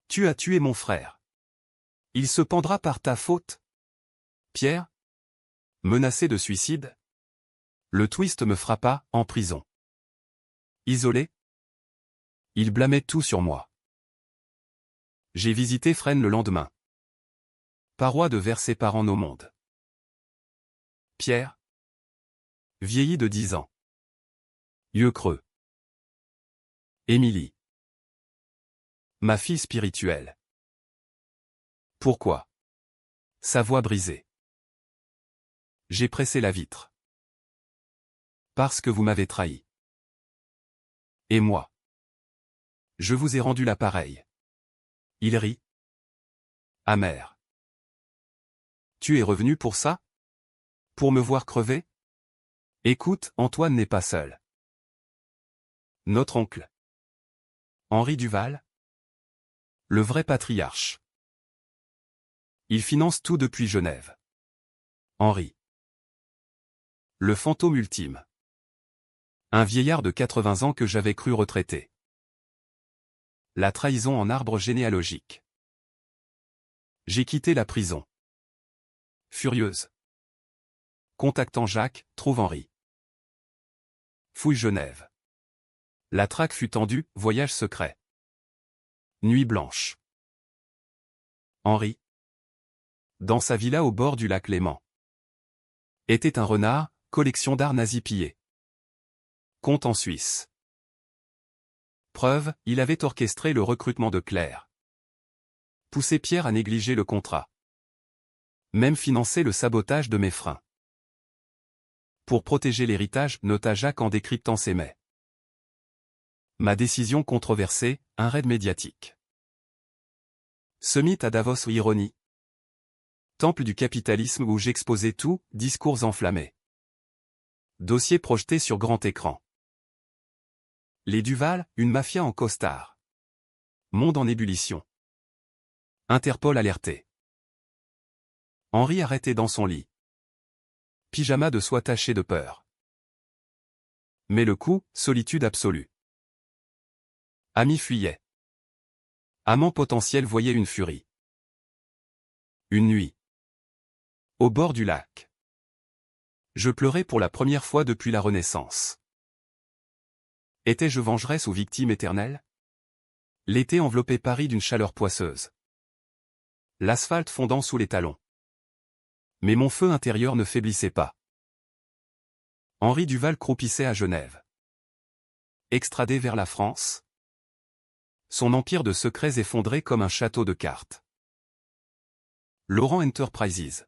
Tu as tué mon frère. Il se pendra par ta faute. Pierre? Menacé de suicide? Le twist me frappa, en prison. Isolé? Il blâmait tout sur moi. J'ai visité Fresnes le lendemain. Paroi de verre séparant nos mondes. Pierre? Vieilli de 10 ans. Yeux creux. Émilie. Ma fille spirituelle. Pourquoi? Sa voix brisée. J'ai pressé la vitre. Parce que vous m'avez trahi. Et moi? Je vous ai rendu l'appareil. Il rit. Amer. Tu es revenu pour ça? Pour me voir crever? Écoute, Antoine n'est pas seul. Notre oncle. Henri Duval? Le vrai patriarche. Il finance tout depuis Genève. Henri. Le fantôme ultime. Un vieillard de 80 ans que j'avais cru retraité. La trahison en arbre généalogique. J'ai quitté la prison. Furieuse. Contactant Jacques, trouve Henri. Fouille Genève. La traque fut tendue, voyage secret. Nuit blanche. Henri. Dans sa villa au bord du lac Léman. Était un renard, collection d'art nazi pillé. Compte en Suisse. Preuve, il avait orchestré le recrutement de Claire. Poussé Pierre à négliger le contrat. Même financé le sabotage de mes freins. Pour protéger l'héritage, nota Jacques en décryptant ses mets. Ma décision controversée, un raid médiatique. Summit à Davos ou ironie. Temple du capitalisme où j'exposais tout, discours enflammés. Dossier projeté sur grand écran. Les Duval, une mafia en costard. Monde en ébullition. Interpol alerté. Henri arrêté dans son lit. Pyjama de soie taché de peur. Mais le coup, solitude absolue. Ami fuyait. Amant potentiel voyait une furie. Une nuit. Au bord du lac. Je pleurais pour la première fois depuis la Renaissance. Étais-je vengeresse ou victime éternelle? L'été enveloppait Paris d'une chaleur poisseuse. L'asphalte fondant sous les talons. Mais mon feu intérieur ne faiblissait pas. Henri Duval croupissait à Genève. Extradé vers la France. Son empire de secrets effondré comme un château de cartes. Laurent Enterprises.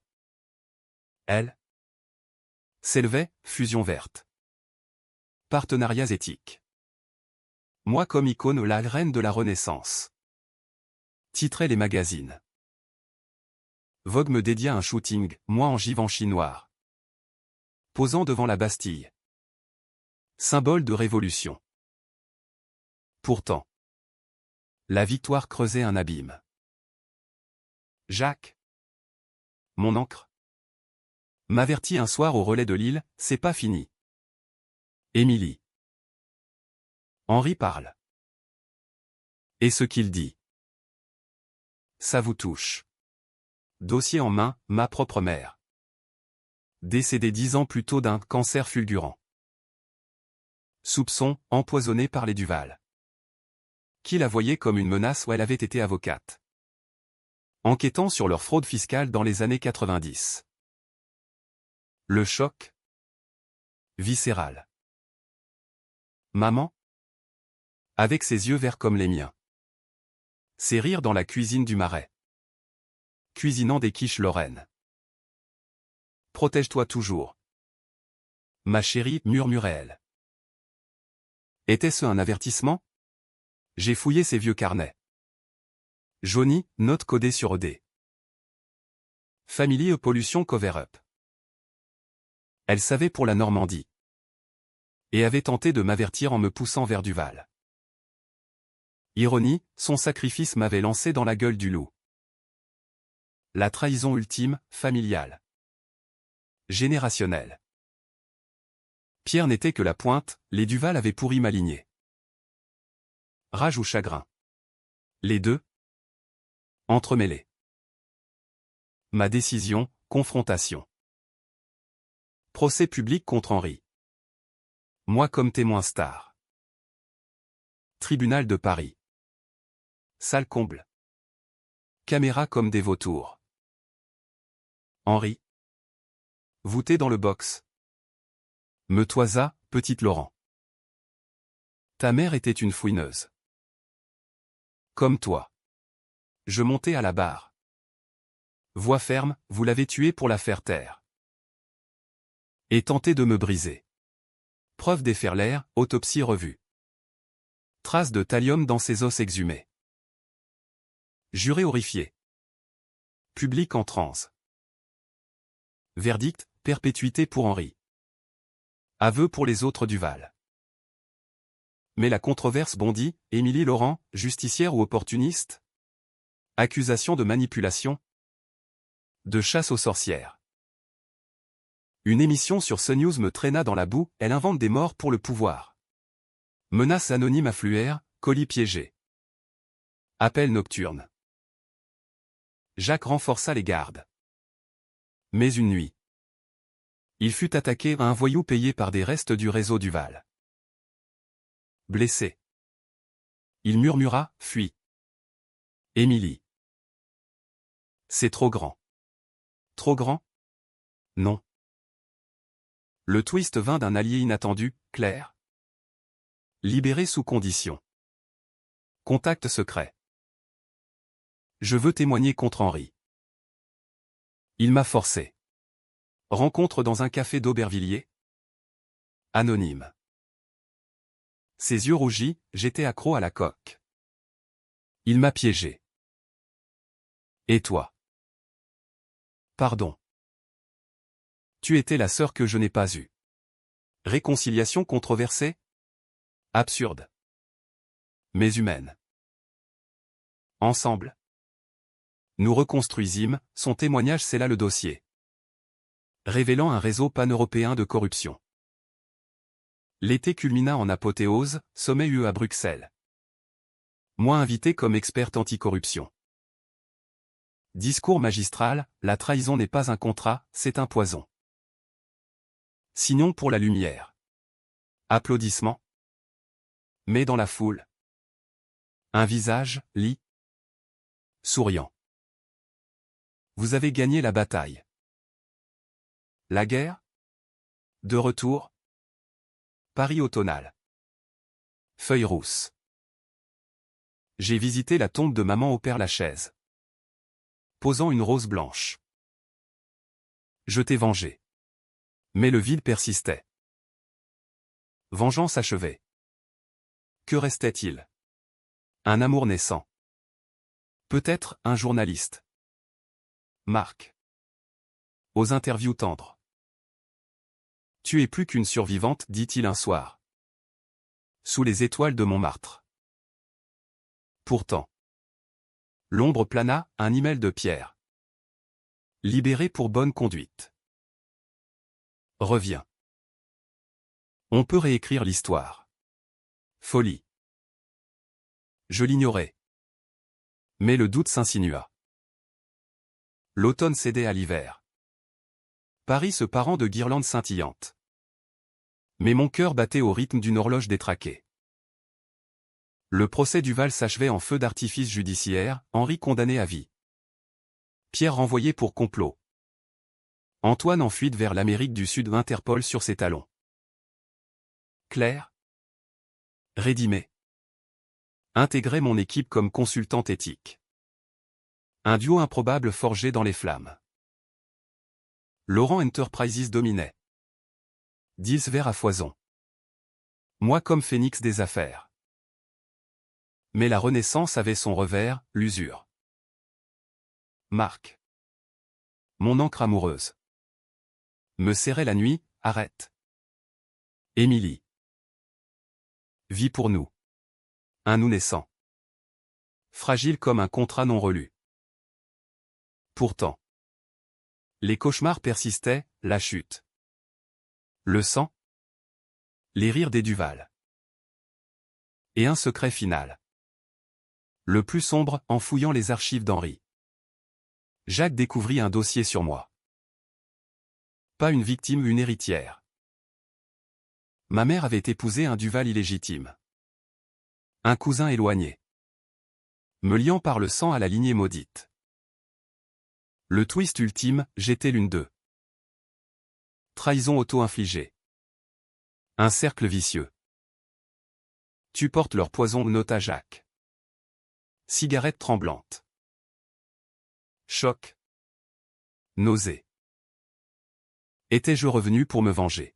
Elle. S'élevait, fusion verte. Partenariats éthiques. Moi comme icône la reine de la Renaissance. Titraient les magazines. Vogue me dédia un shooting, moi en Givenchy noir. Posant devant la Bastille. Symbole de révolution. Pourtant. La victoire creusait un abîme. Jacques. Mon encre. M'avertit un soir au relais de Lille, c'est pas fini. Émilie. Henri parle. Et ce qu'il dit. Ça vous touche. Dossier en main, ma propre mère. Décédée 10 ans plus tôt d'un cancer fulgurant. Soupçon, empoisonnée par les Duval. Qui la voyait comme une menace où elle avait été avocate. Enquêtant sur leur fraude fiscale dans les années 90. Le choc. Viscéral. Maman. Avec ses yeux verts comme les miens. Ses rires dans la cuisine du Marais. Cuisinant des quiches lorraines. Protège-toi toujours. Ma chérie, murmurait-elle. Était-ce un avertissement? J'ai fouillé ses vieux carnets. Johnny, note codée sur ED. Family Pollution Cover-up. Elle savait pour la Normandie. Et avait tenté de m'avertir en me poussant vers Duval. Ironie, son sacrifice m'avait lancé dans la gueule du loup. La trahison ultime, familiale. Générationnelle. Pierre n'était que la pointe, les Duval avaient pourri ma lignée. Rage ou chagrin? Les deux? Entremêlés. Ma décision, confrontation. Procès public contre Henri. Moi comme témoin star. Tribunal de Paris. Salle comble. Caméra comme des vautours. Henri. Voûté dans le box. Me toisa, petite Laurent. Ta mère était une fouineuse. Comme toi. Je montais à la barre. Voix ferme, vous l'avez tuée pour la faire taire. Et tenter de me briser. Preuve déferlaire, autopsie revue. Traces de thallium dans ses os exhumés. Juré horrifié. Public en transe. Verdict, perpétuité pour Henri. Aveu pour les autres Duval. Mais la controverse bondit, Émilie Laurent, justicière ou opportuniste? Accusation de manipulation? De chasse aux sorcières. Une émission sur CNews me traîna dans la boue, elle invente des morts pour le pouvoir. Menaces anonymes affluèrent, colis piégés. Appel nocturne. Jacques renforça les gardes. Mais une nuit. Il fut attaqué à un voyou payé par des restes du réseau Duval. Blessé. Il murmura, fuis. Émilie. C'est trop grand. Trop grand? Non. Le twist vint d'un allié inattendu, Claire. Libéré sous condition. Contact secret. Je veux témoigner contre Henri. Il m'a forcé. Rencontre dans un café d'Aubervilliers. Anonyme. Ses yeux rougis, j'étais accro à la coque. Il m'a piégé. Et toi? Pardon. Tu étais la sœur que je n'ai pas eue. Réconciliation controversée? Absurde. Mais humaine. Ensemble. Nous reconstruisîmes, son témoignage scella le dossier. Révélant un réseau pan-européen de corruption. L'été culmina en apothéose, sommet UE à Bruxelles. Moi invité comme experte anticorruption. Discours magistral, la trahison n'est pas un contrat, c'est un poison. Signons pour la lumière. Applaudissements. Mais dans la foule. Un visage, lit. Souriant. Vous avez gagné la bataille. La guerre? De retour. Paris automnal. Feuille rousse. J'ai visité la tombe de maman au Père-Lachaise. Posant une rose blanche. Je t'ai vengé. Mais le vide persistait. Vengeance achevée. Que restait-il? Un amour naissant. Peut-être un journaliste. Marc. Aux interviews tendres. Tu es plus qu'une survivante, dit-il un soir. Sous les étoiles de Montmartre. Pourtant. L'ombre plana, un email de Pierre. Libéré pour bonne conduite. Reviens. On peut réécrire l'histoire. Folie. Je l'ignorais. Mais le doute s'insinua. L'automne cédait à l'hiver. Paris se parant de guirlandes scintillantes. Mais mon cœur battait au rythme d'une horloge détraquée. Le procès Duval s'achevait en feu d'artifice judiciaire, Henri condamné à vie. Pierre renvoyé pour complot. Antoine en fuite vers l'Amérique du Sud, Interpol sur ses talons. Claire Rédimé intégrait mon équipe comme consultante éthique. Un duo improbable forgé dans les flammes. Laurent Enterprises dominait. Deals verts à foison. Moi comme phénix des affaires. Mais la Renaissance avait son revers, l'usure. Marc. Mon encre amoureuse. Me serrait la nuit, arrête. Émilie. Vie pour nous. Un nous naissant. Fragile comme un contrat non relu. Pourtant. Les cauchemars persistaient, la chute. Le sang. Les rires des Duval. Et un secret final. Le plus sombre, en fouillant les archives d'Henri. Jacques découvrit un dossier sur moi. Pas une victime, une héritière. Ma mère avait épousé un Duval illégitime. Un cousin éloigné. Me liant par le sang à la lignée maudite. Le twist ultime, j'étais l'une d'eux. Trahison auto-infligée. Un cercle vicieux. Tu portes leur poison, nota Jacques. Cigarette tremblante. Choc. Nausée. Étais-je revenu pour me venger?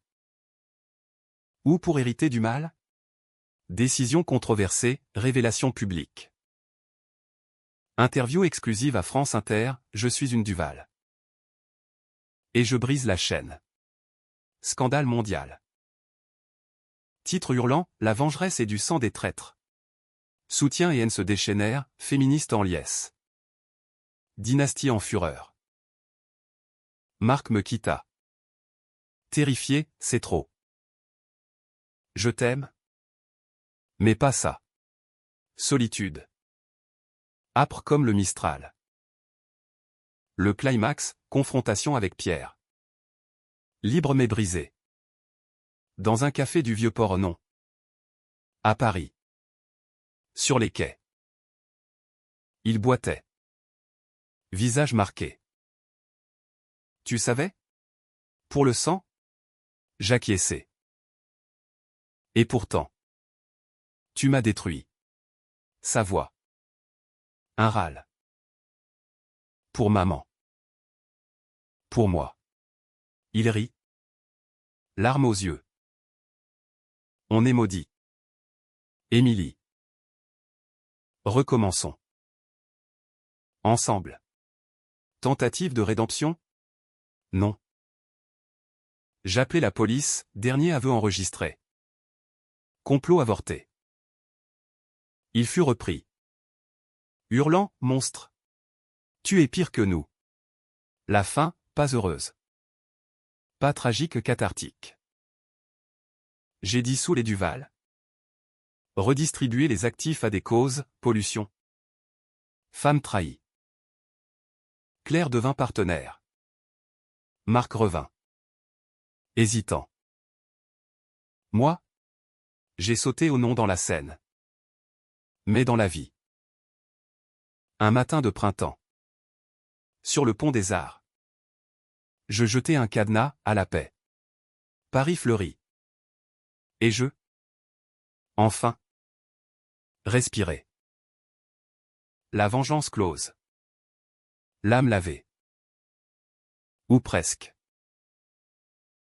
Ou pour hériter du mal? Décision controversée, révélation publique. Interview exclusive à France Inter, je suis une Duval. Et je brise la chaîne. Scandale mondial. Titre hurlant, la vengeresse est du sang des traîtres. Soutien et haine se déchaînèrent, féministes en liesse. Dynastie en fureur. Marc me quitta. Terrifié, c'est trop. Je t'aime. Mais pas ça. Solitude. Âpre comme le Mistral. Le climax, confrontation avec Pierre. Libre mais brisé. Dans un café du Vieux-Port, non. À Paris. Sur les quais. Il boitait. Visage marqué. Tu savais? Pour le sang? J'acquiesçais. Et pourtant. Tu m'as détruit. Sa voix. Un râle. Pour maman. Pour moi. Il rit. Larmes aux yeux. On est maudit. Émilie. Recommençons. Ensemble. Tentative de rédemption? Non. J'appelais la police, dernier aveu enregistré. Complot avorté. Il fut repris. Hurlant, monstre. Tu es pire que nous. La fin, pas heureuse. Pas tragique, cathartique. J'ai dissous les Duval. Redistribué les actifs à des causes, pollution. Femme trahie. Claire devint partenaire. Marc revint. Hésitant. Moi? J'ai sauté au nom dans la Seine. Mais dans la vie. Un matin de printemps. Sur le pont des Arts. Je jetai un cadenas, à la paix. Paris fleurit. Et je? Enfin. Respirer. La vengeance close. L'âme lavée. Ou presque.